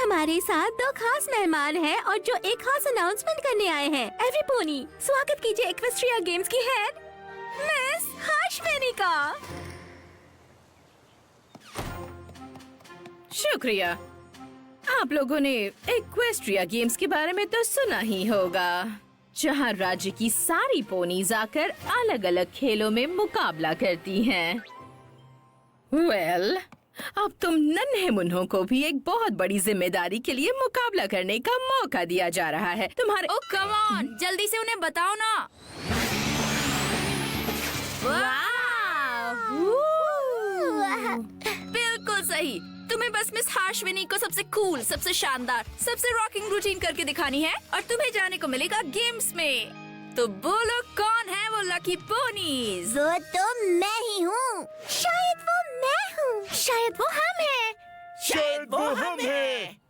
हमारे साथ दो खास मेहमान हैं और जो एक खास अनाउंसमेंट करने आए हैं। एवरी पोनी, स्वागत कीजिए इक्वेस्ट्रिया गेम्स की हेड मिस हाशवेनी का। शुक्रिया। आप लोगों ने इक्वेस्ट्रिया गेम्स के बारे में तो सुना ही होगा, जहां राज्य की सारी पोनीज आकर अलग अलग खेलों में मुकाबला करती हैं। वेल, अब तुम नन्हे मुन्नों को भी एक बहुत बड़ी जिम्मेदारी के लिए मुकाबला करने का मौका दिया जा रहा है। तुम्हारे ओह कम ऑन, जल्दी से उन्हें बताओ ना। बिल्कुल सही। तुम्हें बस मिस हाशवेनी को सबसे कूल, सबसे शानदार, सबसे रॉकिंग रूटीन करके दिखानी है और तुम्हें जाने को मिलेगा गेम्स में। तो बोलो कौन है वो लकी पोनीज? वो तो मैं ही हूँ। शायद वो मैं हूँ। शायद वो हम हैं। शायद वो हम हैं।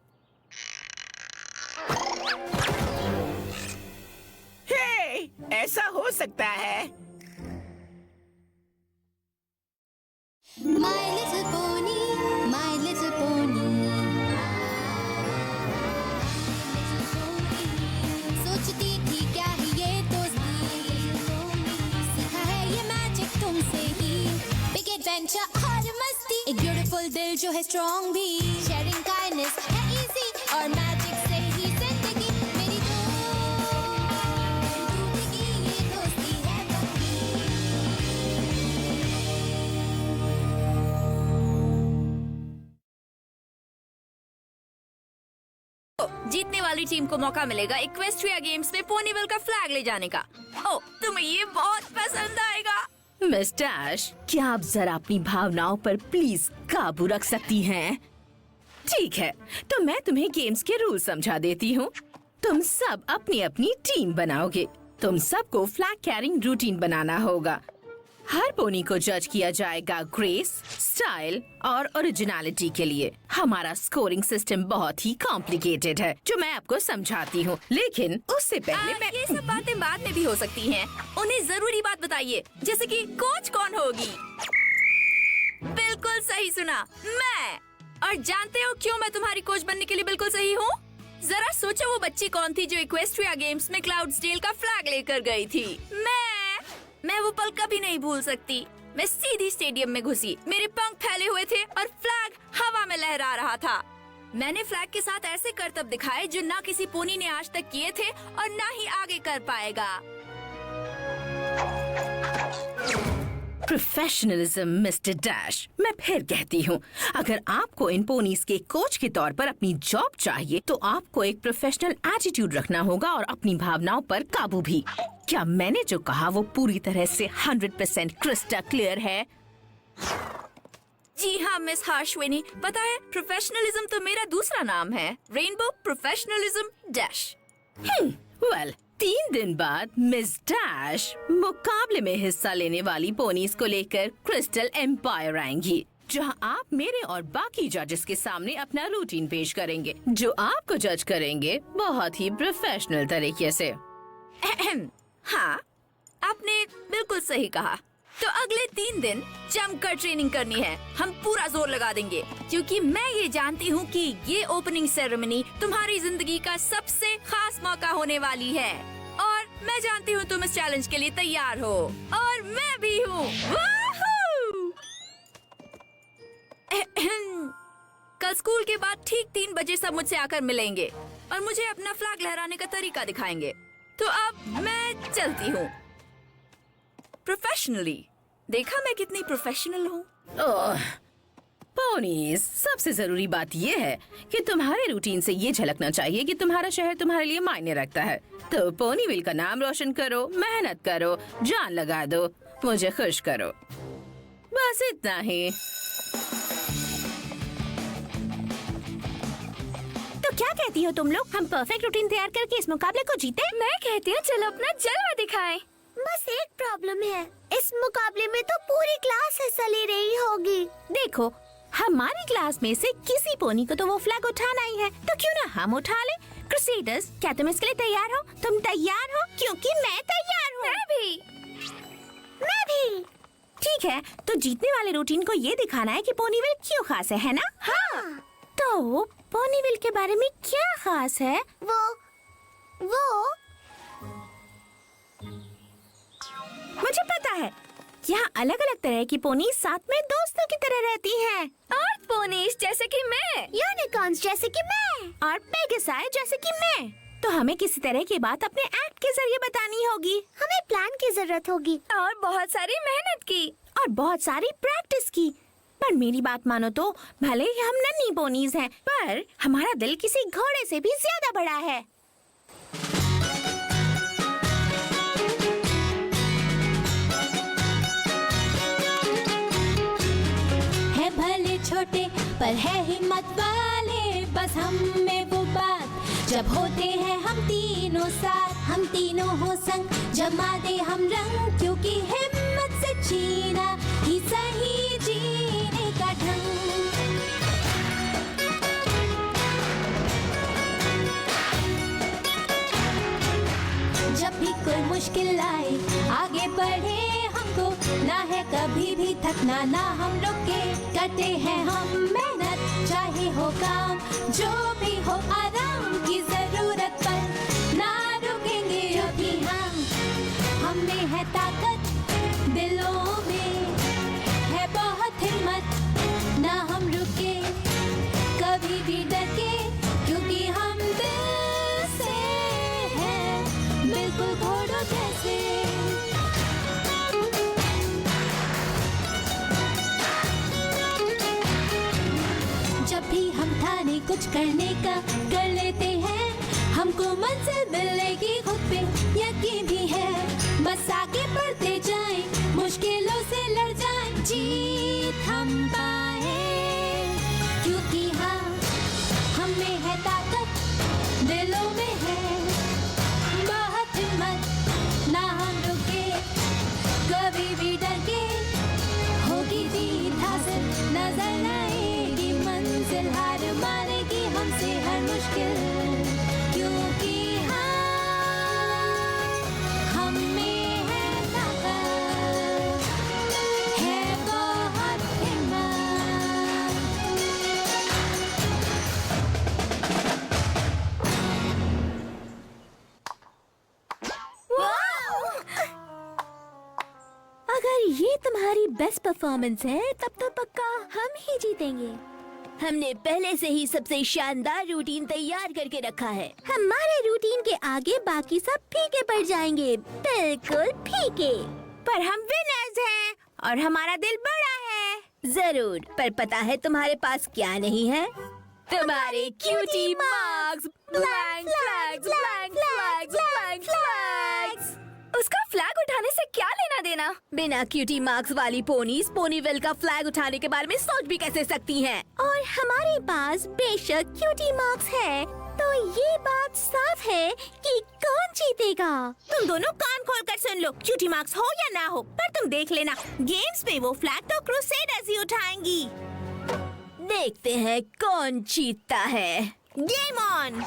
हे, ऐसा हो सकता है। My little pony, my little pony. सोचती थी क्या है ये दोस्ती, सीखा है ये मैजिक तुमसे ही। Big adventure और मस्ती, एक beautiful दिल जो है strong भी। Sharing kindness है easy और magic से ही जिंदगी मेरी टूटेगी ये दोस्ती है पक्की। जीतने वाली टीम को मौका मिलेगा इक्वेस्ट्रिया गेम्स में पोनीविल का फ्लैग ले जाने का। ओह, तुम्हें ये बहुत पसंद आएगा। मिस डैश, क्या आप जरा अपनी भावनाओं पर प्लीज काबू रख सकती हैं? ठीक है, तो मैं तुम्हें गेम्स के रूल समझा देती हूँ। तुम सब अपनी अपनी टीम बनाओगे। तुम सबको फ्लैग कैरिंग रूटीन बनाना होगा। हर पोनी को जज किया जाएगा ग्रेस, स्टाइल और ओरिजिनलिटी के लिए। हमारा स्कोरिंग सिस्टम बहुत ही कॉम्प्लिकेटेड है, जो मैं आपको समझाती हूँ, लेकिन उससे पहले मैं ये सब बातें बाद में भी हो सकती हैं। उन्हें जरूरी बात बताइए, जैसे कि कोच कौन होगी। बिल्कुल सही सुना, मैं। और जानते हो क्यों मैं तुम्हारी कोच बनने के लिए बिल्कुल सही हूँ? जरा सोचो वो बच्ची कौन थी जो इक्वेस्ट्रिया गेम्स में क्लाउड्सडेल का फ्लैग लेकर गई थी। मैं वो पल कभी नहीं भूल सकती। मैं सीधी स्टेडियम में घुसी, मेरे पंख फैले हुए थे और फ्लैग हवा में लहरा रहा था। मैंने फ्लैग के साथ ऐसे करतब दिखाए जो ना किसी पोनी ने आज तक किए थे और ना ही आगे कर पाएगा। प्रोफेशनलिज्म मिस्टर डैश, मैं फिर कहती हूँ, अगर आपको इन पोनीज के कोच के तौर पर अपनी जॉब चाहिए तो आपको एक प्रोफेशनल एटीट्यूड रखना होगा और अपनी भावनाओं पर काबू भी। क्या मैंने जो कहा वो पूरी तरह से 100% क्रिस्टल क्लियर है? जी हाँ मिस हाशवेनी, पता है प्रोफेशनलिज्म तो मेरा दूसरा नाम है, रेनबो प्रोफेशनलिज्म डैश। वेल, 3 दिन बाद मिस डैश मुकाबले में हिस्सा लेने वाली पोनीज को लेकर क्रिस्टल एम्पायर आएंगी, जहां आप मेरे और बाकी जजेस के सामने अपना रूटीन पेश करेंगे, जो आपको जज करेंगे बहुत ही प्रोफेशनल तरीके से। हाँ, आपने बिल्कुल सही कहा। तो अगले 3 दिन जमकर ट्रेनिंग करनी है। हम पूरा जोर लगा देंगे, क्योंकि मैं ये जानती हूँ कि ये ओपनिंग सेरेमनी तुम्हारी जिंदगी का सबसे खास मौका होने वाली है। और मैं जानती हूँ तुम इस चैलेंज के लिए तैयार हो, और मैं भी हूँ। कल स्कूल के बाद ठीक 3 बजे सब मुझसे आकर मिलेंगे और मुझे अपना फ्लैग लहराने का तरीका दिखाएंगे। तो अब मैं चलती हूँ। प्रोफेशनली, देखा मैं कितनी प्रोफेशनल हूँ। पोनीज, सबसे जरूरी बात ये है कि तुम्हारे रूटीन से ये झलकना चाहिए कि तुम्हारा शहर तुम्हारे लिए मायने रखता है। तो पोनीविल का नाम रोशन करो, मेहनत करो, जान लगा दो, मुझे खुश करो। बस इतना ही। तो क्या कहती हो तुम लोग, हम परफेक्ट रूटीन तैयार करके इस मुकाबले को जीते? मैं कहती हूँ चलो अपना जलवा दिखाएं। बस एक प्रॉब्लम है, इस मुकाबले में तो पूरी क्लास हिस्सा ले रही होगी। देखो, हमारी क्लास में से किसी पोनी को तो वो फ्लैग उठाना ही है, तो क्यों ना हम उठा लें? क्रूसेडर्स, क्या तुम इसके लिए तैयार हो? तुम तैयार हो? क्योंकि मैं तैयार हूँ। मैं भी। ठीक है, तो जीतने वाले रूटीन को ये दिखाना है कि पोनीविल क्यों खास है ना? हाँ। तो तो पोनीविल के बारे में क्या खास है? वो मुझे पता है। यहाँ अलग अलग तरह की पोनीज साथ में दोस्तों की तरह रहती हैं। और पोनीज जैसे कि मैं, यूनिकॉर्न्स जैसे कि मैं, और पेगासाई जैसे कि मैं। तो हमें किसी तरह की बात अपने एक्ट के जरिए बतानी होगी। हमें प्लान की जरूरत होगी और बहुत सारी मेहनत की, और बहुत सारी प्रैक्टिस की। पर मेरी बात मानो तो भले ही हम नन्ही पोनीज हैं, पर हमारा दिल किसी घोड़े से भी ज्यादा बड़ा है। है भले छोटे पर है हिम्मत वाले, बस हम में वो बात जब होते हैं हम तीनों साथ। हम तीनों हो संग जमा दे हम रंग, क्योंकि हिम्मत से जीना ही सही जीने का ढंग। जब भी कोई मुश्किल आए आगे बढ़े हमको, ना है कभी भी थकना ना हम रुके। करते हैं हम मेहनत चाहे हो काम जो भी हो, आराम की जरूरत पर ना रुकेंगे अभी हम में है ताकत दिलों में, है बहुत हिम्मत ना हम रुके कभी भी डर के, क्योंकि हम दिल से हैं बिल्कुल घोड़ों जैसे। जब भी हम ठाने कुछ करने का कर लेते हैं, हमको मंजिल मिलेगी खुद पे यकीन भी है। बस आगे बढ़ते जाएं, मुश्किलों से लड़ जाएं, जीत हम पाए, क्योंकि हम में है ताकत दिलों में है बहुत हिम्मत ना हम रुके कभी भी डर के। होगी जीत हासिल नजर आएगी मंजिल, हार मानेगी हमसे हर मुश्किल, क्योंकि हम में है ताकत है बहुत हिम्मत। अगर ये तुम्हारी बेस्ट परफॉर्मेंस है तब तो पक्का हम ही जीतेंगे। हमने पहले से ही सबसे शानदार रूटीन तैयार करके रखा है। हमारे रूटीन के आगे बाकी सब फीके पड़ जाएंगे, बिल्कुल फीके। पर हम विनर्स हैं और हमारा दिल बड़ा है। जरूर, पर पता है तुम्हारे पास क्या नहीं है? तुम्हारे cutie marks, blank flags, blank flags, blank flags. उसका फ्लैग उठाने से क्या लेना देना? बिना क्यूटी मार्क्स वाली पोनीज पोनीविल का फ्लैग उठाने के बारे में सोच भी कैसे सकती हैं? और हमारे पास बेशक क्यूटी मार्क्स है, तो ये बात साफ है कि कौन जीतेगा। तुम दोनों कान खोल कर सुन लो, क्यूटी मार्क्स हो या ना हो, पर तुम देख लेना गेम्स में वो फ्लैग तो क्रूसेडर्स ही उठाएंगी। देखते हैं कौन जीतता है। Game on.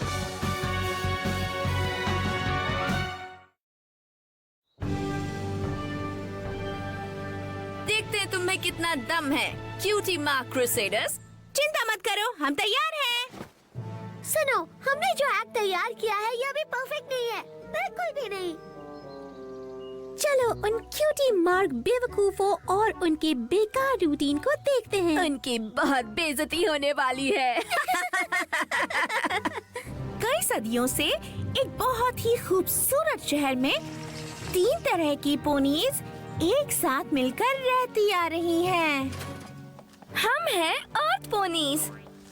देखते हैं तुम्हें कितना दम है, क्यूटी मार्क क्रूसेडर्स। चिंता मत करो, हम तैयार हैं। सुनो, हमने जो एक्ट तैयार किया है यह भी परफेक्ट नहीं है, बिल्कुल भी नहीं। चलो उन क्यूटी मार्क बेवकूफों और उनके बेकार रूटीन को देखते हैं। उनकी बहुत बेइज्जती होने वाली है। कई सदियों से एक बहुत ही खूबसूरत शहर में 3 तरह की पोनीज एक साथ मिलकर रहती आ रही हैं। हम हैं अर्थ पोनीज,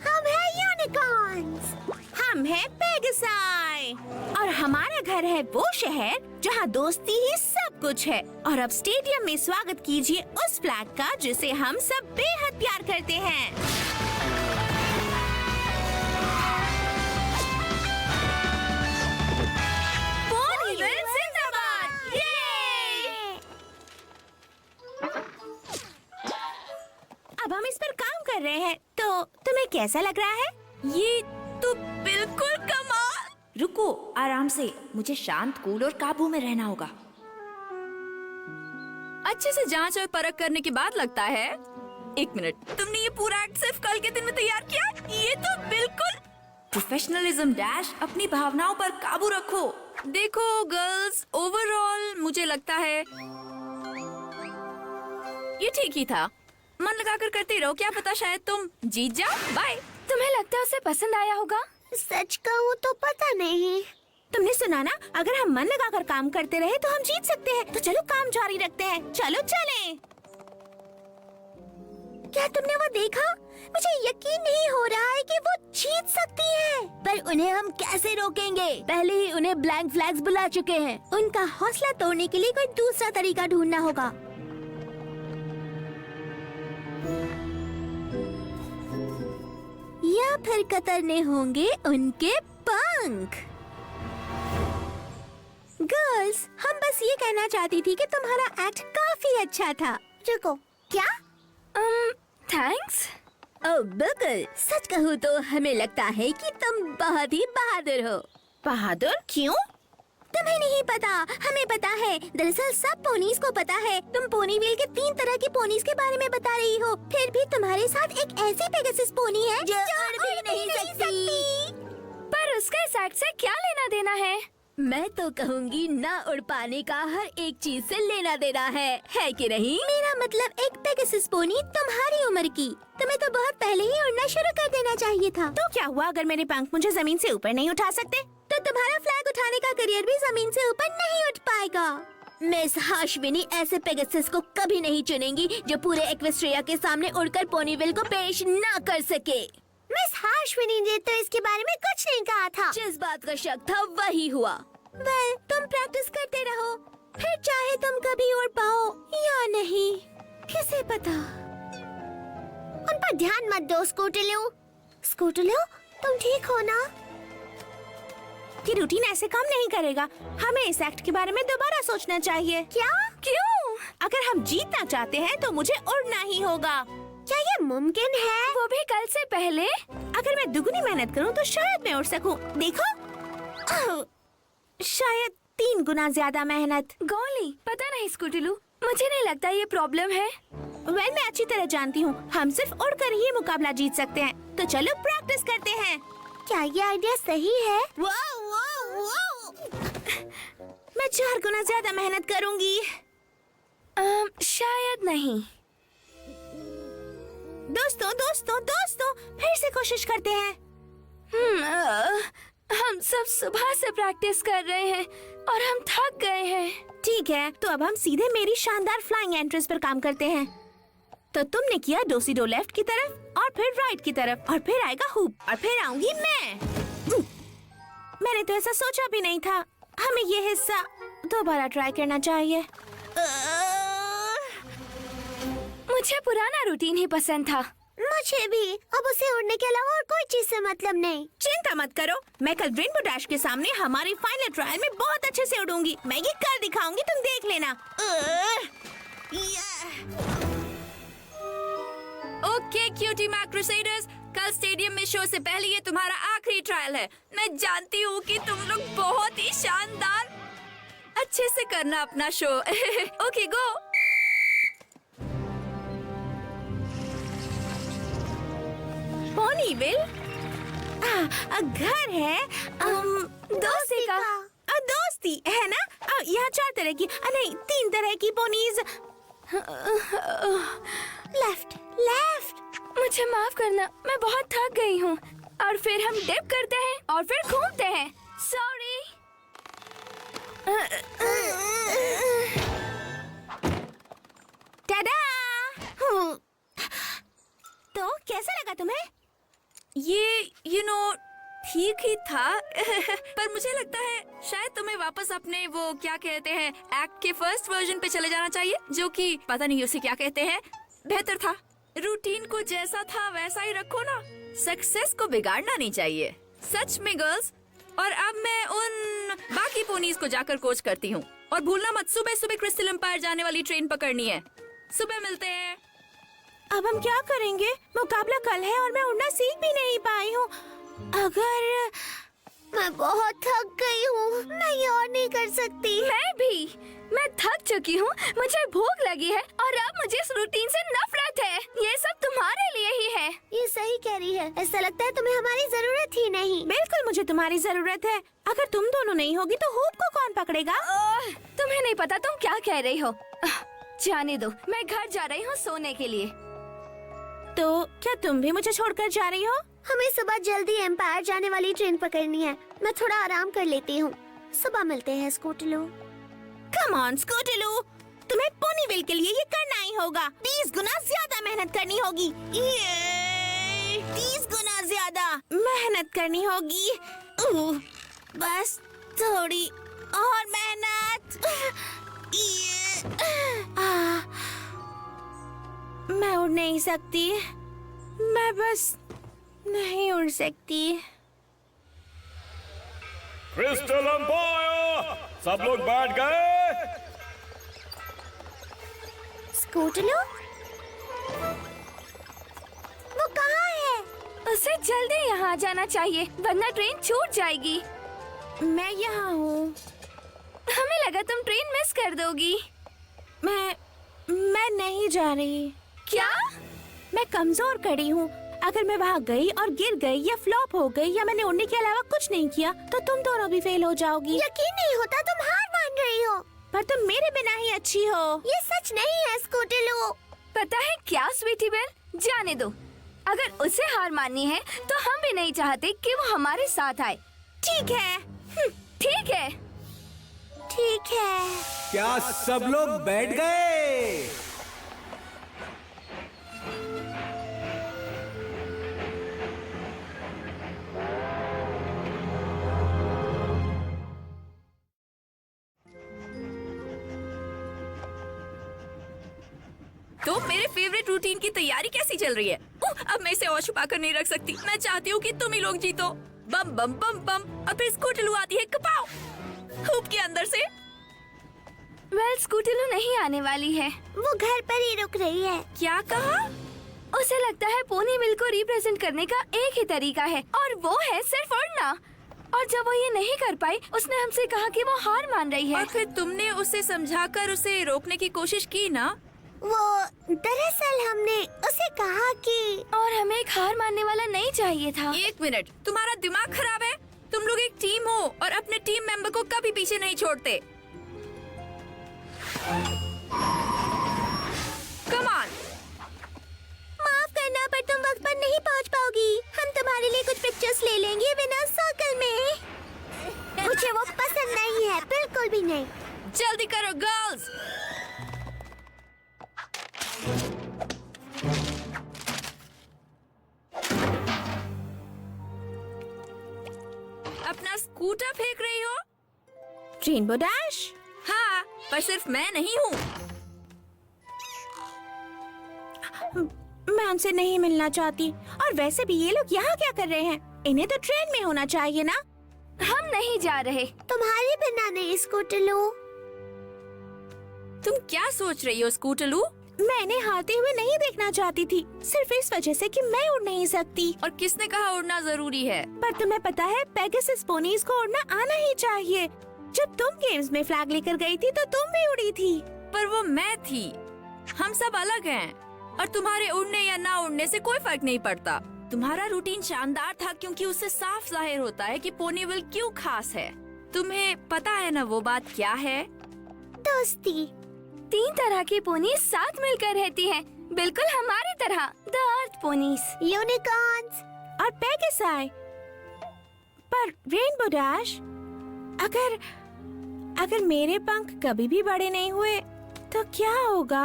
हम हैं यूनिकॉर्न्स, हम हैं पेगासाई, और हमारा घर है वो शहर जहाँ दोस्ती ही सब कुछ है। और अब स्टेडियम में स्वागत कीजिए उस फ्लैग का जिसे हम सब बेहद प्यार करते हैं। पोनीविल जिंदाबाद! अब हम इस पर काम कर रहे हैं, तो तुम्हें कैसा लग रहा है? ये तो बिल्कुल कमाल। रुको, आराम से, मुझे शांत, कूल और काबू में रहना होगा। अच्छे से जांच और परख करने के बाद लगता है। एक मिनट, तुमने ये पूरा एक्ट सिर्फ कल के दिन में तैयार किया? ये तो प्रोफेशनलिज्म डैश, अपनी भावनाओं पर काबू रखो। देखो गर्ल्स, ओवरऑल मुझे लगता है ये ठीक ही था। मन लगाकर करते रहो, क्या पता शायद तुम जीत जाओ। बाय। तुम्हें लगता है उसे पसंद आया होगा? सच कहूँ तो पता नहीं। तुमने सुना ना, अगर हम मन लगाकर काम करते रहे तो हम जीत सकते हैं। तो चलो काम जारी रखते हैं। चलो चलें। क्या तुमने वो देखा? मुझे यकीन नहीं हो रहा है कि वो जीत सकती है। पर उन्हें हम कैसे रोकेंगे? पहले ही उन्हें ब्लैंक फ्लैग्स बुला चुके हैं। उनका हौसला तोड़ने के लिए कोई दूसरा तरीका ढूंढना होगा। या फिर कतरने होंगे उनके पंख। गर्ल्स, हम बस ये कहना चाहती थी कि तुम्हारा एक्ट काफी अच्छा था। रुको, क्या? थैंक्स। ओह बिल्कुल, सच कहूँ तो हमें लगता है कि तुम बहुत ही बहादुर हो। बहादुर क्यों? तुम्हें नहीं पता, हमें पता है। दरअसल सब पोनीज को पता है। तुम पोनीविल के 3 तरह की पोनीज के बारे में बता रही हो। फिर भी तुम्हारे साथ एक ऐसी पेगासस पोनी है जो उड़ भी नहीं सकती। पर उसका इस एक्ट से क्या लेना देना है? मैं तो कहूँगी ना उड़ पाने का हर एक चीज से लेना देना है कि नहीं? मेरा मतलब एक पेगासस पोनी तुम्हारी उम्र की। तुम्हें तो बहुत पहले ही उड़ना शुरू कर देना चाहिए था। तो क्या हुआ अगर मेरे पंख मुझे जमीन से ऊपर नहीं उठा सकते? तो तुम्हारा फ्लैग उठाने का करियर भी जमीन से ऊपर नहीं उठ पाएगा। मिस हाशविनी ऐसे पेगासस को कभी नहीं चुनेंगी जो पूरे एक्वेस्ट्रिया के सामने उड़कर पोनीविल को पेश न कर सके। मिस हाशविनी ने तो इसके बारे में कुछ नहीं कहा था। जिस बात का शक था वही हुआ। वेल, तुम प्रैक्टिस करते रहो, फिर चाहे तुम कभी उड़ पाओ या नहीं, किसे पता। उन पर ध्यान मत दो स्कूटलो। स्कूटलो, तुम ठीक हो ना? कि रूटीन ऐसे काम नहीं करेगा। हमें इस एक्ट के बारे में दोबारा सोचना चाहिए। क्या? क्यों? अगर हम जीतना चाहते हैं तो मुझे उड़ना ही होगा। क्या ये मुमकिन है? वो भी कल से पहले? अगर मैं दुगनी मेहनत करूं तो शायद मैं उड़ सकूं। देखो, शायद 3 गुना ज्यादा मेहनत। गोली, पता नहीं स्कूटलू, मुझे नहीं लगता ये प्रॉब्लम है। वेल, मैं अच्छी तरह जानती हूँ हम सिर्फ उड़कर ही मुकाबला जीत सकते हैं। तो चलो प्रैक्टिस करते हैं। क्या ये आइडिया सही है? मैं 4 गुना ज्यादा मेहनत करूंगी। शायद नहीं। दोस्तों, फिर से कोशिश करते हैं। हम सब सुबह से प्रैक्टिस कर रहे हैं और हम थक गए हैं। ठीक है, तो अब हम सीधे मेरी शानदार फ्लाइंग एंट्रेंस पर काम करते हैं। तो तुमने किया डोसी-डो लेफ्ट की तरफ और फिर राइट की तरफ और फिर आएगा हुप और फिर आऊंगी मैं। मैंने तो ऐसा सोचा भी नहीं था। हमें ये हिस्सा दोबारा ट्राई करना चाहिए। मुझे पुराना रूटीन ही पसंद था। मुझे भी। अब उसे उड़ने के अलावा और कोई चीज से मतलब नहीं। चिंता मत करो, मैं कल रेनबो डैश के सामने हमारी फाइनल ट्रायल में बहुत अच्छे से उड़ूंगी। मैं ये कर दिखाऊंगी, तुम देख लेना। ओके क्यूटी मैक क्रूसेडर्स, कल स्टेडियम में शो से पहले ये तुम्हारा आखिरी ट्रायल है। मैं जानती हूँ कि तुम लोग बहुत ही शानदार, अच्छे से करना अपना शो। Okay go. पोनीविल घर है दोस्ती का। दोस्ती है ना? यहाँ 4 तरह की नहीं 3 तरह की पोनीज। Left left. मुझे माफ करना, मैं बहुत थक गई हूँ। और फिर हम डिप करते हैं और फिर घूमते हैं। सॉरी। टाडा! तो कैसा लगा तुम्हें? ये ठीक ही था। पर मुझे लगता है शायद तुम्हें वापस अपने वो क्या कहते हैं एक्ट के फर्स्ट वर्जन पे चले जाना चाहिए, जो कि पता नहीं उसे क्या कहते हैं, बेहतर था। रूटीन को जैसा था वैसा ही रखो ना, सक्सेस को बिगाड़ना नहीं चाहिए। सच में गर्ल्स। और अब मैं उन बाकी पोनीज को जाकर कोच करती हूँ। और भूलना मत, सुबह सुबह क्रिस्टल एम्पायर जाने वाली ट्रेन पकड़नी है। सुबह मिलते हैं। अब हम क्या करेंगे? मुकाबला कल है और मैं उड़ना सीख भी नहीं पाई हूँ। अगर मैं बहुत थक गई हूँ, मैं ये और नहीं कर सकती। मैं भी। मैं थक चुकी हूँ, मुझे भूख लगी है और अब मुझे इस रूटीन से नफरत है। ये सब तुम्हारे लिए ही है। ये सही कह रही है। ऐसा लगता है तुम्हें हमारी जरूरत ही नहीं। बिल्कुल मुझे तुम्हारी जरूरत है। अगर तुम दोनों नहीं होगी तो होप को कौन पकड़ेगा? तुम्हें नहीं पता तुम क्या कह रही हो। जाने दो, मैं घर जा रही हूँ सोने के लिए। तो क्या तुम भी मुझे छोड़कर जा रही हो? हमें सुबह जल्दी एम्पायर जाने वाली ट्रेन पकड़नी है। मैं थोड़ा आराम कर लेती हूँ। सुबह मिलते हैं स्कूटलू। कम ऑन स्कूटलू, तुम्हें पोनीविल के लिए ये करना ही होगा। 20 गुना ज्यादा मेहनत करनी होगी। 30 गुना ज्यादा मेहनत करनी होगी। बस थोड़ी और मेहनत। मैं उड़ नहीं सकती। मैं बस नहीं उड़ सकती। क्रिस्टल एम्पायर, सब लोग बैठ गए? स्कूटलू, वो कहाँ है? उसे जल्दी यहाँ जाना चाहिए वरना ट्रेन छूट जाएगी। मैं यहाँ हूँ। हमें लगा तुम ट्रेन मिस कर दोगी। मैं नहीं जा रही। क्या? मैं कमजोर कड़ी हूँ। अगर मैं वहाँ गई और गिर गई या फ्लॉप हो गई या मैंने उड़ने के अलावा कुछ नहीं किया तो तुम दोनों भी फेल हो जाओगी। यकीन नहीं होता तुम हार मान रही हो। पर तुम मेरे बिना ही अच्छी हो। ये सच नहीं है स्कूटलू। पता है क्या स्वीटी बेल, जाने दो। अगर उसे हार माननी है तो हम भी नहीं चाहते कि वो हमारे साथ आए। ठीक है। ठीक है। ठीक है। क्या सब लोग बैठ गए? तो मेरे फेवरेट रूटीन की तैयारी कैसी चल रही है? अब मैं इसे और छुपा कर नहीं रख सकती। मैं चाहती हूँ कि तुम ही लोग जीतो। बम बम बम बम। और फिर स्कूटलू आती है कपाव हुप के अंदर से। वेल, स्कूटलू नहीं आने वाली है। वो घर पर ही रुक रही है। क्या कहा? उसे लगता है पोनीविल को रिप्रेजेंट करने का एक ही तरीका है और वो है सिर्फ उड़ना। और जब वो ये नहीं कर पाई, उसने हमसे कहा कि वो हार मान रही है। और फिर तुमने उसे समझाकर उसे रोकने की कोशिश की ना? वो दरअसल हमने उसे कहा कि और हमें एक हार मानने वाला नहीं चाहिए था। एक मिनट, तुम्हारा दिमाग खराब है? तुम लोग एक टीम हो और अपने टीम मेंबर को कभी पीछे नहीं छोड़ते। Come on. माफ करना पर तुम वक्त पर नहीं पहुंच पाओगी। हम तुम्हारे लिए कुछ पिक्चर्स ले लेंगे बिना सर्कल में। मुझे वो पसंद नहीं है, बिल्कुल भी नहीं। जल्दी करो गर्ल्स। अपना स्कूटर फेंक रही हो? Rainbow dash. हाँ, पर सिर्फ मैं नहीं हूँ। मैं उनसे नहीं मिलना चाहती। और वैसे भी ये लोग यहाँ क्या कर रहे हैं? इन्हें तो ट्रेन में होना चाहिए ना। हम नहीं जा रहे। तुम्हारे बिना नहीं स्कूटलू। तुम क्या सोच रही हो स्कूटलू? मैं इन्हें हारते हुए नहीं देखना चाहती थी, सिर्फ इस वजह से कि मैं उड़ नहीं सकती। और किसने कहा उड़ना जरूरी है? पर तुम्हें पता है, पेगासस पोनीज को उड़ना आना ही चाहिए। जब तुम गेम्स में फ्लैग लेकर गई थी तो तुम भी उड़ी थी। पर वो मैं थी। हम सब अलग हैं और तुम्हारे उड़ने या ना उड़ने से कोई फर्क नहीं पड़ता। तुम्हारा रूटीन शानदार था क्योंकि उससे साफ जाहिर होता है कि पोनीविल क्यों खास है। तुम्हें पता है ना वो बात क्या है? दोस्ती। 3 तरह की पोनीज साथ मिलकर रहती हैं, बिल्कुल हमारी तरह। द अर्थ पोनीज, यूनिकॉर्न्स और पेगासाई। पर रेनबो डैश, अगर मेरे पंख कभी भी बड़े नहीं हुए तो क्या होगा?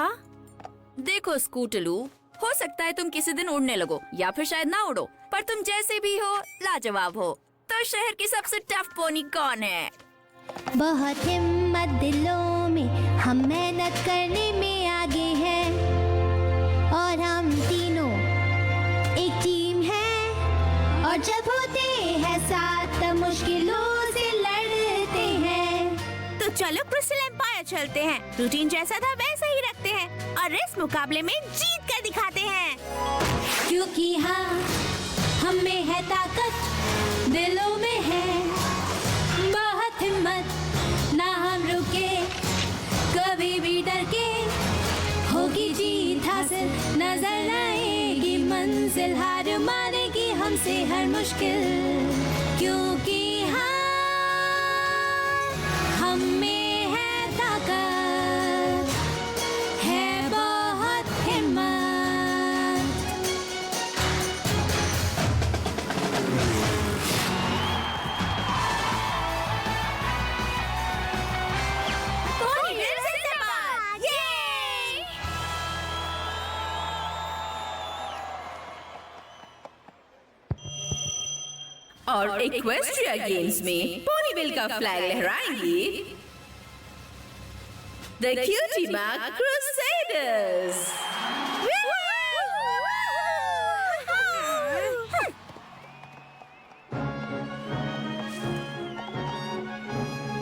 देखो स्कूटलू, हो सकता है तुम किसी दिन उड़ने लगो या फिर शायद ना उड़ो, पर तुम जैसे भी हो लाजवाब हो। तो शहर की सबसे टफ पोनी कौन है? बहुत हिम्मत दिलों में, हम मेहनत करने में आगे हैं और हम तीनों एक टीम है। और जब होते हैं साथ तब मुश्किलों से लड़ते हैं। तो चलो क्रिस्टल एम्पायर चलते हैं। रूटीन जैसा था वैसा ही रखते हैं और इस मुकाबले में जीत कर दिखाते हैं। क्योंकि हाँ, हम में है ताकत, दिलों में है दिल हार मानेगी हमसे हर मुश्किल, क्योंकि हम में है ताकत, है बहुत हिम्मत। पोनीटेल जिंदाबाद! ये! और इक्वेस्ट्रिया गेम्स में पोनीविल का फ्लैग लहराएंगी the Cutie Mark Crusaders.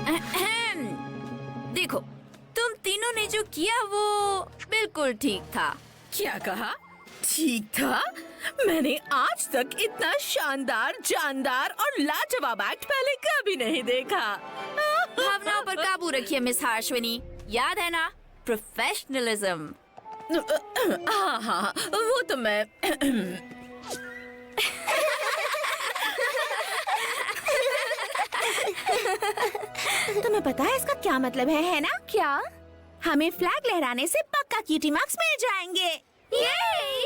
Ahem. देखो, तुम तीनों ने जो किया वो बिल्कुल ठीक था। क्या कहा? ठीक था? मैंने आज तक इतना शानदार, जानदार और लाजवाब एक्ट पहले कभी नहीं देखा। भावनाओं पर काबू रखिए मिस हार्शविनी, याद है ना? प्रोफेशनलिज्म। हाँ हाँ, वो तो मैं तुम्हें पता है इसका क्या मतलब है ना? क्या? हमें फ्लैग लहराने से पक्का क्यूटी मार्क्स मिल जाएंगे। ये!